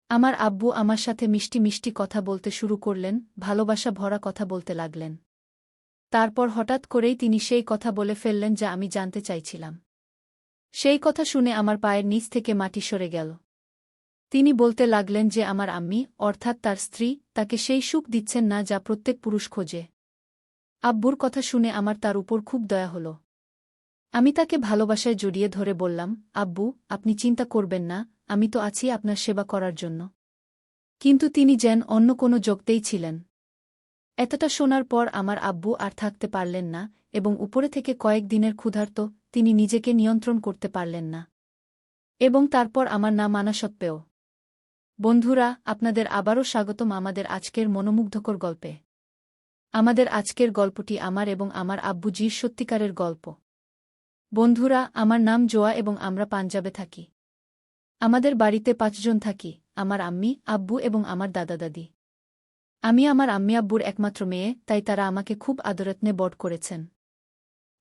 আমার আব্বু আমার সাথে মিষ্টি মিষ্টি কথা বলতে শুরু করলেন, ভালোবাসা ভরা কথা বলতে লাগলেন। তারপর হঠাৎ করেই তিনি সেই কথা বলে ফেললেন যা আমি জানতে চাইছিলাম। সেই কথা শুনে আমার পায়ের নিচ থেকে মাটি সরে গেল। তিনি বলতে লাগলেন যে আমার আম্মি, অর্থাৎ তার স্ত্রী, তাকে সেই সুখ দিচ্ছেন না যা প্রত্যেক পুরুষ খোঁজে। আব্বুর কথা শুনে আমার তার উপর খুব দয়া হল। আমি তাকে ভালোবাসায় জড়িয়ে ধরে বললাম, আব্বু, আপনি চিন্তা করবেন না, আমি তো আছি আপনার সেবা করার জন্য। কিন্তু তিনি যেন অন্য কোনো জগতেই ছিলেন। এতটা শোনার পর আমার আব্বু আর থাকতে পারলেন না এবং উপরে থেকে কয়েক দিনের ক্ষুধার্ত তিনি নিজেকে নিয়ন্ত্রণ করতে পারলেন না। এবং তারপর আমার না মানা সত্ত্বেও। বন্ধুরা, আপনাদের আবারও স্বাগতম আমাদের আজকের মনোমুগ্ধকর গল্পে। আমাদের আজকের গল্পটি আমার এবং আমার আব্বুজির সত্যিকারের গল্প। বন্ধুরা, আমার নাম জোয়া এবং আমরা পাঞ্জাবে থাকি। আমাদের বাড়িতে ৫ জন থাকি, আমার আম্মি, আব্বু এবং আমার দাদা দাদি। আমি আমার আম্মি আব্বুর একমাত্র মেয়ে, তাই তারা আমাকে খুব আদরযত্নে বড় করেছেন।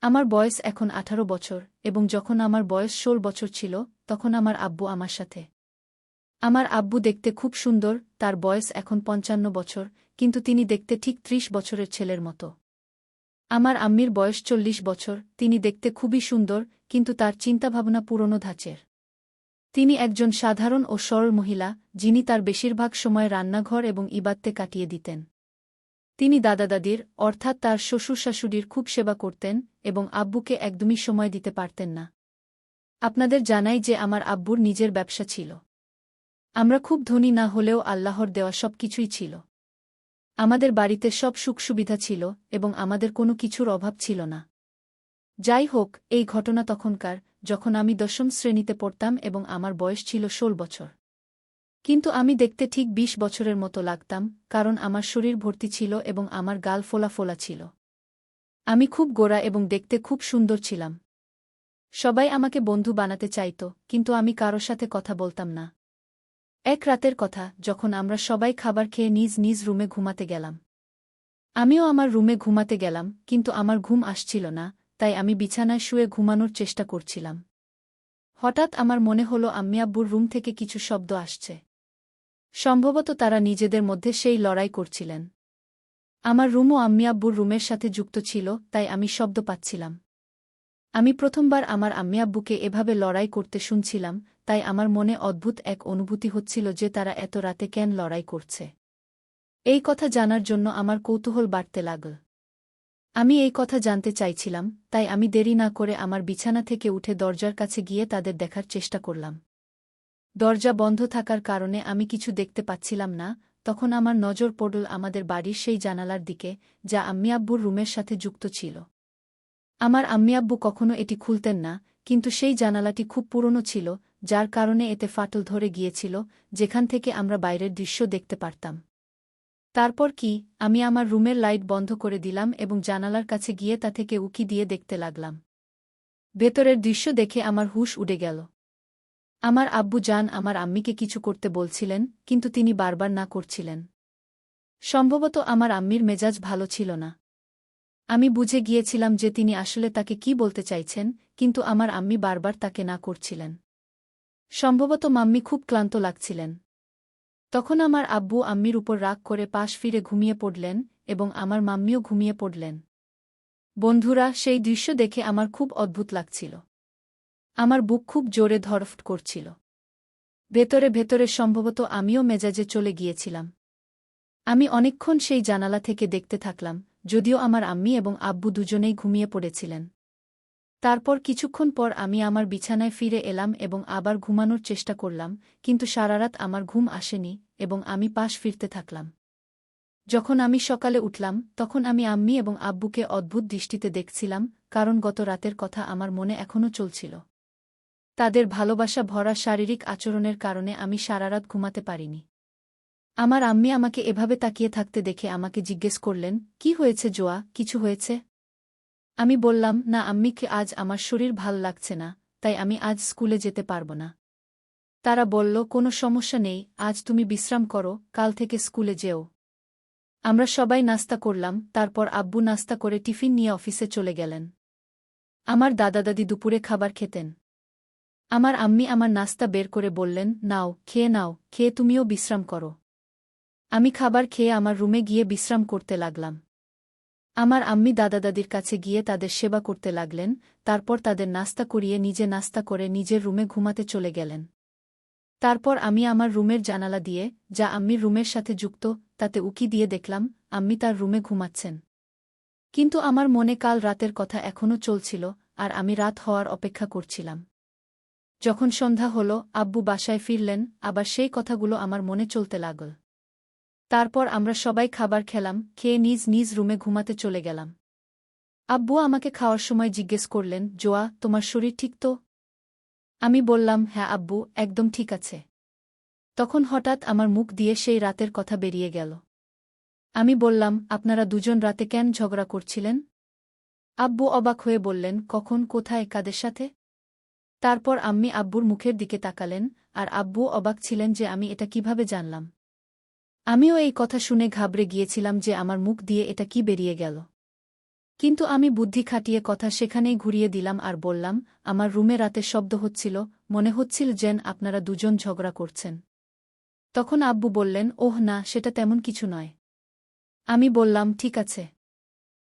আমার বয়স এখন ১৮ বছর এবং যখন আমার বয়স ১৬ বছর ছিল তখন আমার আব্বু আমার সাথে। আমার আব্বু দেখতে খুব সুন্দর, তার বয়স এখন ৫৫ বছর, কিন্তু তিনি দেখতে ঠিক ৩০ বছরের ছেলের মতো। আমার আম্মির বয়স ৪০ বছর, তিনি দেখতে খুবই সুন্দর, কিন্তু তার চিন্তাভাবনা পুরনো ধাঁচের। তিনি একজন সাধারণ ও সরল মহিলা, যিনি তার বেশিরভাগ সময় রান্নাঘর এবং ইবাদতে কাটিয়ে দিতেন। তিনি দাদা-দাদির, অর্থাৎ তার শ্বশুর-শাশুড়ির খুব সেবা করতেন এবং আব্বুকে একদমই সময় দিতে পারতেন না। আপনাদের জানাই যে আমার আব্বুর নিজের ব্যবসা ছিল। আমরা খুব ধনী না হলেও আল্লাহর দেওয়া সব কিছুই ছিল। আমাদের বাড়িতে সব সুখ-সুবিধা ছিল এবং আমাদের কোনো কিছুর অভাব ছিল না। যাই হোক, এই ঘটনা তখনকার, যখন আমি ১০ম শ্রেণীতে পড়তাম এবং আমার বয়স ছিল ১৬ বছর। কিন্তু আমি দেখতে ঠিক ২০ বছরের মতো লাগতাম, কারণ আমার শরীর ভর্তি ছিল এবং আমার গাল ফোলা ফোলা ছিল। আমি খুব গোরা এবং দেখতে খুব সুন্দর ছিলাম। সবাই আমাকে বন্ধু বানাতে চাইত, কিন্তু আমি কারো সাথে কথা বলতাম না। এক রাতের কথা, যখন আমরা সবাই খাবার খেয়ে নিজ নিজ রুমে ঘুমাতে গেলাম। আমিও আমার রুমে ঘুমাতে গেলাম, কিন্তু আমার ঘুম আসছিল না, তাই আমি বিছানায় শুয়ে ঘুমানোর চেষ্টা করছিলাম। হঠাৎ আমার মনে হলো আম্মি আব্বুর রুম থেকে কিছু শব্দ আসছে। সম্ভবত তারা নিজেদের মধ্যে সেই লড়াই করছিলেন। আমার রুমও আম্মি আব্বুর রুমের সাথে যুক্ত ছিল, তাই আমি শব্দ পাচ্ছিলাম। আমি প্রথমবার আমার আম্মি আব্বুকে এভাবে লড়াই করতে শুনছিলাম, তাই আমার মনে অদ্ভুত এক অনুভূতি হচ্ছিল যে তারা এত রাতে কেন লড়াই করছে। এই কথা জানার জন্য আমার কৌতূহল বাড়তে লাগল। আমি এই কথা জানতে চাইছিলাম, তাই আমি দেরি না করে আমার বিছানা থেকে উঠে দরজার কাছে গিয়ে তাদের দেখার চেষ্টা করলাম। দরজা বন্ধ থাকার কারণে আমি কিছু দেখতে পাচ্ছিলাম না। তখন আমার নজর পড়ল আমাদের বাড়ির সেই জানালার দিকে, যা আম্মি আব্বুর রুমের সাথে যুক্ত ছিল। আমার আম্মি আব্বু কখনো এটি খুলতেন না, কিন্তু সেই জানালাটি খুব পুরনো ছিল, যার কারণে এতে ফাটল ধরে গিয়েছিল, যেখান থেকে আমরা বাইরের দৃশ্য দেখতে পারতাম। তারপর কি, আমি আমার রুমের লাইট বন্ধ করে দিলাম এবং জানালার কাছে গিয়ে তা থেকে উঁকি দিয়ে দেখতে লাগলাম। ভেতরের দৃশ্য দেখে আমার হুঁশ উড়ে গেল। আমার আব্বু জান আমার আম্মিকে কিছু করতে বলছিলেন, কিন্তু তিনি বারবার না করছিলেন। সম্ভবত আমার আম্মির মেজাজ ভালো ছিল না। আমি বুঝে গিয়েছিলাম যে তিনি আসলে তাকে কি বলতে চাইছেন, কিন্তু আমার আম্মি বারবার তাকে না করছিলেন। সম্ভবত মাম্মি খুব ক্লান্ত লাগছিলেন। তখন আমার আব্বু আম্মির উপর রাগ করে পাশ ফিরে ঘুমিয়ে পড়লেন এবং আমার মাম্মিও ঘুমিয়ে পড়লেন। বন্ধুরা, সেই দৃশ্য দেখে আমার খুব অদ্ভুত লাগছিল। আমার বুক খুব জোরে ধড়ফড় করছিল। ভেতরে ভেতরে সম্ভবত আমিও মেজাজে চলে গিয়েছিলাম। আমি অনেকক্ষণ সেই জানালা থেকে দেখতে থাকলাম, যদিও আমার আম্মি এবং আব্বু দুজনেই ঘুমিয়ে পড়েছিলেন। তারপর কিছুক্ষণ পর আমি আমার বিছানায় ফিরে এলাম এবং আবার ঘুমানোর চেষ্টা করলাম, কিন্তু সারারাত আমার ঘুম আসেনি এবং আমি পাশ ফিরতে থাকলাম। যখন আমি সকালে উঠলাম, তখন আমি আম্মি এবং আব্বুকে অদ্ভুত দৃষ্টিতে দেখছিলাম, কারণ গত রাতের কথা আমার মনে এখনও চলছিল। তাদের ভালোবাসা ভরা শারীরিক আচরণের কারণে আমি সারারাত ঘুমাতে পারিনি। আমার আম্মি আমাকে এভাবে তাকিয়ে থাকতে দেখে আমাকে জিজ্ঞেস করলেন, কি হয়েছে জোয়া, কিছু হয়েছে? আমি বললাম, না আম্মিকে, আজ আমার শরীর ভাল লাগছে না, তাই আমি আজ স্কুলে যেতে পারব না। তারা বলল, কোনো সমস্যা নেই, আজ তুমি বিশ্রাম করো, কাল থেকে স্কুলে যেও। আমরা সবাই নাস্তা করলাম, তারপর আব্বু নাস্তা করে টিফিন নিয়ে অফিসে চলে গেলেন। আমার দাদা দাদি দুপুরে খাবার খেতেন। আমার আম্মি আমার নাস্তা বের করে বললেন, নাও, খেয়ে তুমিও বিশ্রাম করো। আমি খাবার খেয়ে আমার রুমে গিয়ে বিশ্রাম করতে লাগলাম। আমার আম্মি দাদা-দাদির কাছে গিয়ে তাদের সেবা করতে লাগলেন, তারপর তাদের নাস্তা করিয়ে নিজে নাস্তা করে নিজের রুমে ঘুমাতে চলে গেলেন। তারপর আমি আমার রুমের জানালা দিয়ে, যা আম্মির রুমের সাথে যুক্ত, তাতে উকি দিয়ে দেখলাম, আম্মি তার রুমে ঘুমাচ্ছেন। কিন্তু আমার মনে কাল রাতের কথা এখনও চলছিল, আর আমি রাত হওয়ার অপেক্ষা করছিলাম। যখন সন্ধ্যা হল, আব্বু বাসায় ফিরলেন, আবার সেই কথাগুলো আমার মনে চলতে লাগল। তারপর আমরা সবাই খাবার খেলাম, খেয়ে নিজ নিজ রুমে ঘুমাতে চলে গেলাম। আব্বু আমাকে খাওয়ার সময় জিজ্ঞেস করলেন, জোয়া, তোমার শরীর ঠিক তো? আমি বললাম, হ্যাঁ আব্বু, একদম ঠিক আছে। তখন হঠাৎ আমার মুখ দিয়ে সেই রাতের কথা বেরিয়ে গেল। আমি বললাম, আপনারা দুজন রাতে কেন ঝগড়া করছিলেন? আব্বু অবাক হয়ে বললেন, কখন, কোথায়, কাদের সাথে? তারপর আম্মি আব্বুর মুখের দিকে তাকালেন, আর আব্বু অবাক ছিলেন যে আমি এটা কিভাবে জানলাম। আমিও এই কথা শুনে ঘাবড়ে গিয়েছিলাম যে আমার মুখ দিয়ে এটা কি বেরিয়ে গেল। কিন্তু আমি বুদ্ধি খাটিয়ে কথা সেখানেই ঘুরিয়ে দিলাম আর বললাম, আমার রুমে রাতে শব্দ হচ্ছিল, মনে হচ্ছিল যেন আপনারা দুজন ঝগড়া করছেন। তখন আব্বু বললেন, ওহ না, সেটা তেমন কিছু নয়। আমি বললাম, ঠিক আছে।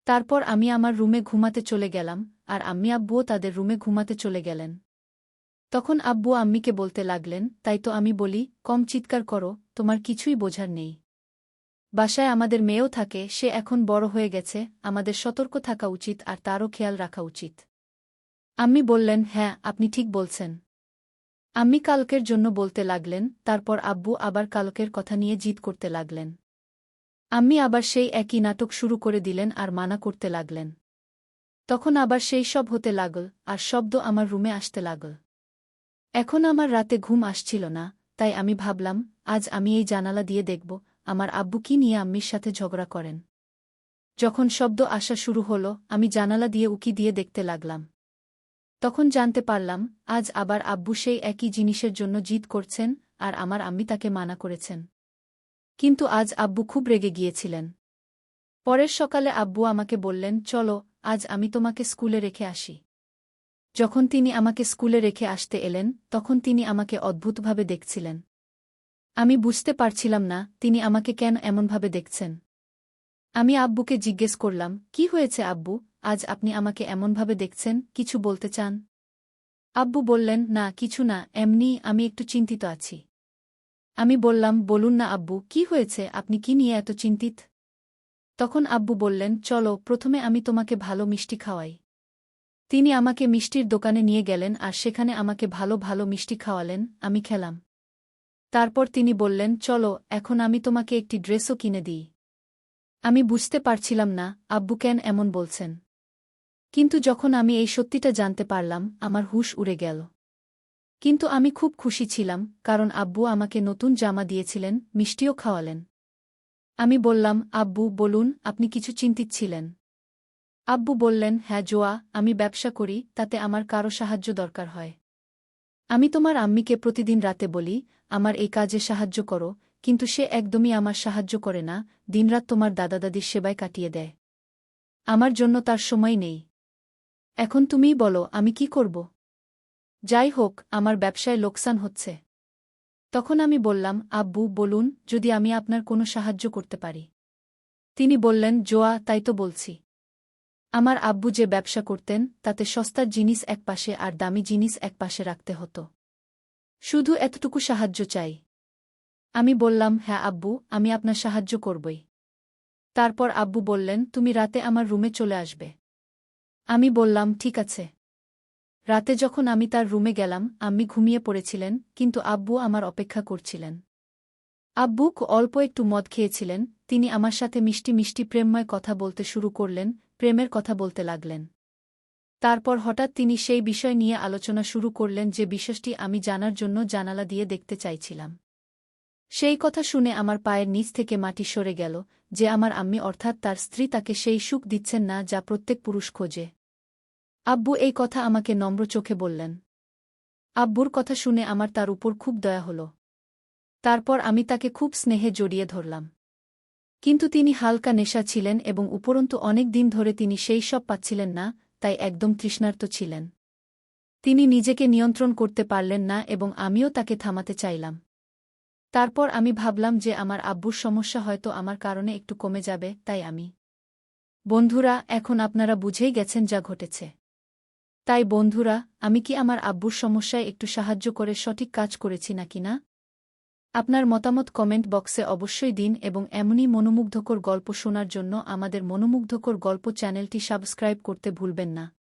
তারপর আমি আমার রুমে ঘুমাতে চলে গেলাম, আর আম্মি আব্বুও তাদের রুমে ঘুমাতে চলে গেলেন। তখন আব্বু আম্মিকে বলতে লাগলেন, তাই তো আমি বলি, কম চিৎকার করো, তোমার কিছুই বোঝার নেই। বাসায় আমাদের মেয়েও থাকে, সে এখন বড় হয়ে গেছে, আমাদের সতর্ক থাকা উচিত আর তারও খেয়াল রাখা উচিত। আম্মি বললেন, হ্যাঁ, আপনি ঠিক বলছেন। আম্মি কালকের জন্য বলতে লাগলেন, তারপর আব্বু আবার কালকের কথা নিয়ে জিদ করতে লাগলেন। আম্মি আবার সেই একই নাটক শুরু করে দিলেন আর মানা করতে লাগলেন। তখন আবার সেই সব হতে লাগল, আর শব্দ আমার রুমে আসতে লাগল। এখন আমার রাতে ঘুম আসছিল না, তাই আমি ভাবলাম, আজ আমি এই জানালা দিয়ে দেখব, আমার আব্বু কি নিয়ে আম্মির সাথে ঝগড়া করেন। যখন শব্দ আসা শুরু হল, আমি জানালা দিয়ে উকি দিয়ে দেখতে লাগলাম। তখন জানতে পারলাম, আজ আবার আব্বু সেই একই জিনিসের জন্য জিদ করছেন, আর আমার আম্মি তাকে মানা করেছেন। কিন্তু আজ আব্বু খুব রেগে গিয়েছিলেন। পরের সকালে আব্বু আমাকে বললেন, চলো, আজ আমি তোমাকে স্কুলে রেখে আসি। যখন তিনি আমাকে স্কুলে রেখে আসতে এলেন, তখন তিনি আমাকে অদ্ভুতভাবে দেখছিলেন। আমি বুঝতে পারছিলাম না, তিনি আমাকে কেন এমনভাবে দেখছেন। আমি আব্বুকে জিজ্ঞেস করলাম, কি হয়েছে আব্বু, আজ আপনি আমাকে এমনভাবে দেখছেন, কিছু বলতে চান? আব্বু বললেন, না কিছু না, এমনি আমি একটু চিন্তিত আছি। আমি বললাম, বলুন না আব্বু, কি হয়েছে, আপনি কি নিয়ে এত চিন্তিত? তখন আব্বু বললেন, চলো, প্রথমে আমি তোমাকে ভালো মিষ্টি খাওয়াই। তিনি আমাকে মিষ্টির দোকানে নিয়ে গেলেন আর সেখানে আমাকে ভালো ভালো মিষ্টি খাওয়ালেন, আমি খেলাম। তারপর তিনি বললেন, চলো, এখন আমি তোমাকে একটি ড্রেসও কিনে দিই। আমি বুঝতে পারছিলাম না, আব্বু কেন এমন বলছেন। কিন্তু যখন আমি এই সত্যিটা জানতে পারলাম, আমার হুঁশ উড়ে গেল। কিন্তু আমি খুব খুশি ছিলাম, কারণ আব্বু আমাকে নতুন জামা দিয়েছিলেন, মিষ্টিও খাওয়ালেন। আমি বললাম, আব্বু বলুন, আপনি কিছু চিন্তিত ছিলেন। আব্বু বললেন, হ্যাঁ জোয়া, আমি ব্যবসা করি, তাতে আমার কারো সাহায্য দরকার হয়। আমি তোমার আম্মিকে প্রতিদিন রাতে বলি, আমার এই কাজে সাহায্য করো, কিন্তু সে একদমই আমার সাহায্য করে না, দিনরাত তোমার দাদা-দাদির সেবায় কাটিয়ে দেয়। আমার জন্য তার সময় নেই। এখন তুমিই বলো, আমি কি করব? যাই হোক, আমার ব্যবসায় লোকসান হচ্ছে। তখন আমি বললাম, আব্বু বলুন, যদি আমি আপনার কোনো সাহায্য করতে পারি। তিনি বললেন, জোয়া, তাই তো বলছি। আমার আব্বু যে ব্যবসা করতেন, তাতে সস্তার জিনিস একপাশে আর দামি জিনিস একপাশে রাখতে হতো। শুধু এতটুকু সাহায্য চাই। আমি বললাম, হ্যাঁ আব্বু, আমি আপনার সাহায্য করবই। তারপর আব্বু বললেন, তুমি রাতে আমার রুমে চলে আসবে। আমি বললাম, ঠিক আছে। রাতে যখন আমি তার রুমে গেলাম, আম্মি ঘুমিয়ে পড়েছিলেন, কিন্তু আব্বু আমার অপেক্ষা করছিলেন। আব্বু অল্প একটু মদ খেয়েছিলেন, তিনি আমার সাথে মিষ্টি মিষ্টি প্রেমময় কথা বলতে শুরু করলেন, প্রেমের কথা বলতে লাগলেন। তারপর হঠাৎ তিনি সেই বিষয় নিয়ে আলোচনা শুরু করলেন যে বিষয়টি আমি জানার জন্য জানালা দিয়ে দেখতে চাইছিলাম। সেই কথা শুনে আমার পায়ের নিচ থেকে মাটি সরে গেল, যে আমার আম্মি অর্থাৎ তার স্ত্রী তাকে সেই সুখ দিচ্ছেন না যা প্রত্যেক পুরুষ খোঁজে। আব্বু এই কথা আমাকে নম্র চোখে বললেন। আব্বুর কথা শুনে আমার তার উপর খুব দয়া হল। তারপর আমি তাকে খুব স্নেহে জড়িয়ে ধরলাম। কিন্তু তিনি হালকা নেশা ছিলেন এবং উপরন্তু অনেক দিন ধরে তিনি সেই সব পাচ্ছিলেন না, তাই একদম তৃষ্ণার্ত ছিলেন। তিনি নিজেকে নিয়ন্ত্রণ করতে পারলেন না এবং আমিও তাকে থামাতে চাইলাম। তারপর আমি ভাবলাম যে আমার আব্বুর সমস্যা হয়তো আমার কারণে একটু কমে যাবে, তাই আমি। বন্ধুরা, এখন আপনারা বুঝেই গেছেন যা ঘটেছে। তাই বন্ধুরা, আমি কি আমার আব্বুর সমস্যায় একটু সাহায্য করে সঠিক কাজ করেছি নাকি না? আপনার মতামত কমেন্ট বক্সে অবশ্যই দিন এবং এমনই মনোমুগ্ধকর গল্প শোনার জন্য আমাদের মনোমুগ্ধকর গল্প চ্যানেলটি সাবস্ক্রাইব করতে ভুলবেন না।